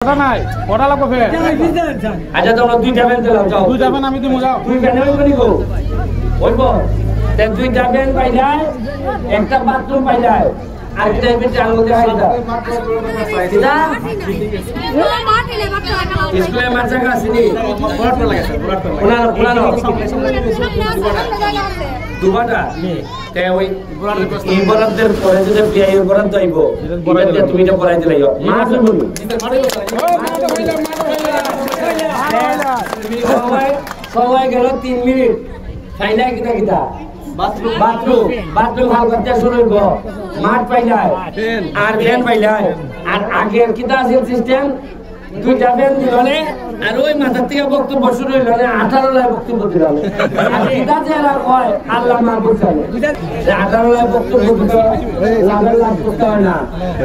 নাই কটা লাগবে ফের আচ্ছা তোমরা দুইটা ব্যান দিলাম যাও দুই যাবেন আমি দিমু যাও তুই ব্যান হইবনি গো হইব তে দুইটা ব্যান পাই যায় একটা বাথরুম পাই যায় আর কি টাইপে চাল মধ্যে হয় এটা এটা স্কুলে মাছ রাখা আছে নি বড়টা লাগে স্যার বড়টা পুরানো দুবাটা তে ওই এই বরাদ্দের পরে যদি পিআই বরাদ্দ আইব এটা তুমি এটা পড়াই দিলাইও মাছ বলি সময় গেল 3 মিনিট ফাইলা কিটা কিটা বাথরুম হাল করতে শুরু হইব মাঠ পাইলাই আর ভ্যান পাইলাই আর আগের কিটা আছে সিস্টেম দুইটা ভ্যান দিলনে আর ওই মাথার থেকে বক্তব্য শুরু হইল না 18 লাই বক্তব্য দিলনে আর কিটা যে কয় আল্লাহ মাহফুজ জানে 18 লাই বক্তব্য দিতে লাগার লাগ করতে হয় না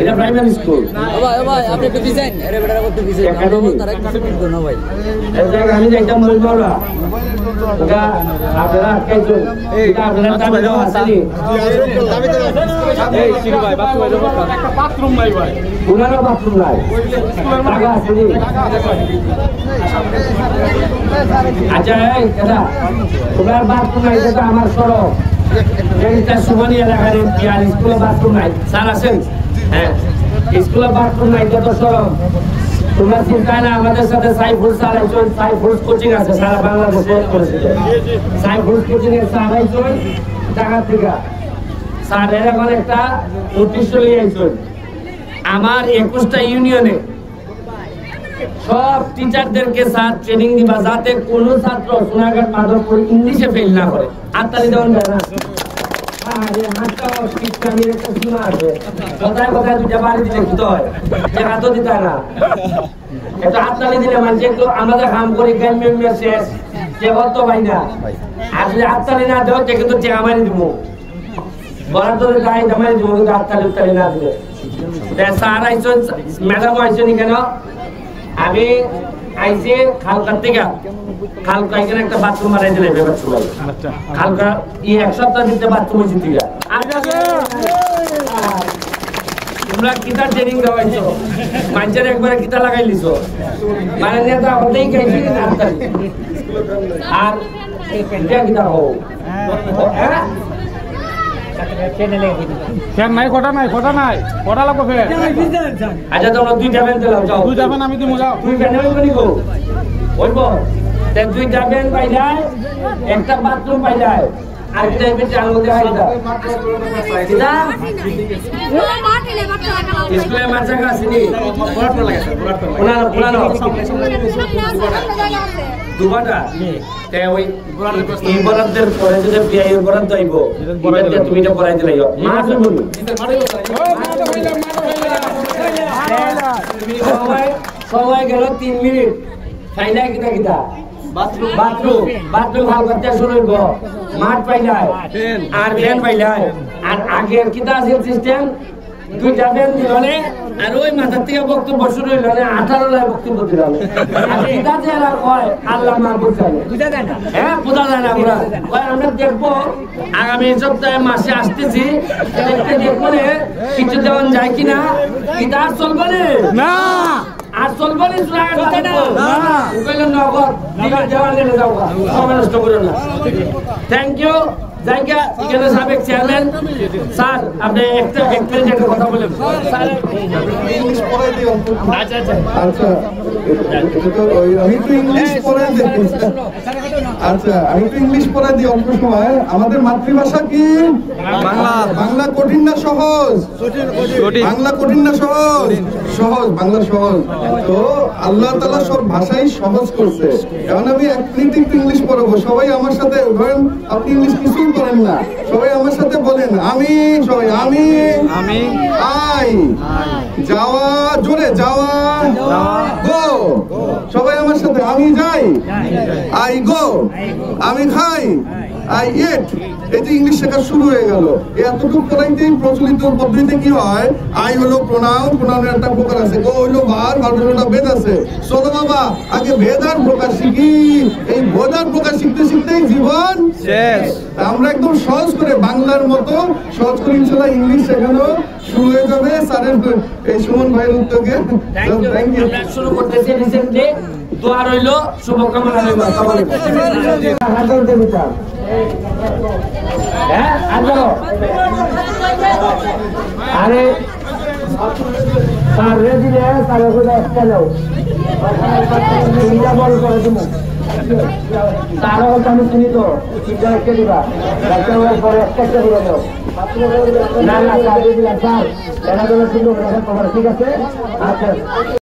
এটা প্রাইমারি স্কুল ভাই আপনি একটু ডিজাইন আরে বেটারা করতে ডিজাইন তারা একটু সাপোর্ট করুন ভাই এই জায়গা আমি যাইতাম বলবো না ওটা আপনারা কাইছো এটা আপনারা দাবি দাও আসেনি এই শিরু ভাই একটা বাথরুম নাই ভাই পুরানো বাথরুম নাই টাকা আসেনি আচ্ছা এই দাদা তোমার বাথরুম নাই এটা আমার সড়ক এইটা সুবনি এলাকার আর স্কুলে বাথরুম নাই স্যার আছেন হ্যাঁ স্কুলে বাথরুম নাই তো সড়ক তোমরা চিন্তা না আমাদের সাথে সাইফুল স্যার একজন সাইফুল কোচিং আছে সারা বাংলাদেশে করেছে সাইফুল কোচিং এর স্যার একজন ঢাকা থেকে স্যার এরকম একটা উদ্দেশ্য নিয়ে একজন আমার 21টা ইউনিয়নে সব টিচারদেরকে স্যার ট্রেনিং দিবা যাতে কোনো ছাত্র সোনাঘাট মাধবপুর ইংলিশে ফেল না করে আত্মালি দেওয়ান যায় না কোথায় দুটা বাড়ি দিলে কি হয় জায়গা তো দিতে না এটা হাততালি দিলে মানুষ একটু আমাদের কাম করি গ্রামীণ শেষ যে বলতো ভাই না আর যদি হাততালি না দেওয়া কিন্তু টেকা মারি দিব বরাদ্দ গায়ে জামাই দিব কিন্তু হাততালি উত্তালি না দিলে স্যার আইসন ম্যাডাম আইসনি কেন আমি আইসি খালকার থেকে খালকা এখানে একটা বাথরুম বানাই দিলে খালকা এক সপ্তাহ দিতে বাথরুম হয়েছে তুই তোমরা কিতা ট্রেনিং দেওয়াইছো মানুষের একবারে কিতা লাগাই লিছো মানে নেতা হতেই খাইছি আর কিতা হো ফের নাই কটা নাই কটা লাগবে ফের আচ্ছা তোমরা দুইটা ব্যান দিলাম যাও দুই যাবেন আমি দিমু যাও তুই ব্যান হইবনি গো হইব তে দুইটা ব্যান পাই যায় একটা বাথরুম পাই যায় আর কি টাইপে চাল মধ্যে হয় এটা এটা স্কুলে মাছ রাখা আছে নি বড়টা লাগে স্যার বড়টা পুরানো দুবাটা তে ওই এই বরাদ্দের পরে যদি পিআই বরাদ্দ আইব এটা তুমি এটা পড়াই দিলাইও মাছ বলি সময় গেল 3 মিনিট ফাইলা কিটা কিটা বাথরুম হাল করতে শুরু হইব মাঠ পাইলাই আর ভ্যান পাইলাই আর আগের কিটা আছে সিস্টেম দুইটা ভ্যান দিলনে আর ওই মাথার থেকে বক্তব্য শুরু হইল না 18 লাই বক্তব্য দিলনে আর কিটা যে কয় আল্লাহ মাহফুজ জানে বুঝা যায় না হ্যাঁ বুঝা যায় না পুরা কয় আমরা দেখবো আগামী সপ্তাহে মাসে আসতেছি দেখবো কিছু দেওয়ান যায় কিনা কিটা আর চলবে না আর চলবে থ্যাংক ইউ জায়গা এখানে সাবেক চেয়ারম্যান স্যার আপনি একটা কথা বলেন আচ্ছা আমি তো ইংলিশ পড়াই দিই আচ্ছা আমি তো ইংলিশ পড়াই দিই অল্প সময় আমাদের মাতৃভাষা কি বাংলা কঠিন না সহজ বাংলা কঠিন না সহজ বাংলা সহজ তো আল্লাহ তাআলা সব ভাষাই সহজ করছে এখন আমি এক মিনিট একটু ইংলিশ পড়াবো সবাই আমার সাথে ধরেন আপনি ইংলিশ কিছুই করেন না সবাই আমার সাথে বলেন আমি আই যাওয়া জোরে যাওয়া গো সবাই আমার সাথে আমি যাই আই গো আমি খাই আই ইট এই যে ইংলিশ শেখা শুরু হয়ে গেল এতটুকু করাইতেই প্রচলিত পদ্ধতিতে কি হয় আই হলো প্রোনাউনের একটা প্রকার আছে গো হলো ভার্ব হলো একটা ভেদ আছে চলো বাবা আগে ভেদ আর প্রকার শিখি এই ভেদ আর প্রকার শিখতেই জীবন শেষ আমরা একদম সহজ করে বাংলার মতো সহজ করে ইনশাআল্লাহ ইংলিশ শেখানো শুরু হয়ে যাবে স্যারের এই সুমন ভাইয়ের উদ্যোগে। Thank you. আমরা শুরু করতেছি রিসেন্টলি দোয়া রইল, শুভকামনা রইল সবাই। হাজার দেবী স্যার, হ্যাঁ হাজার। আরে স্যার রেডি রে, স্যারের কথা একটা যাও বল করে তুমি তারও আমি চিনি তো চিন্তা রেখে দিবা পরে একটা করে দাও। না না স্যার দিলাম স্যার, ঠিক আছে আচ্ছা।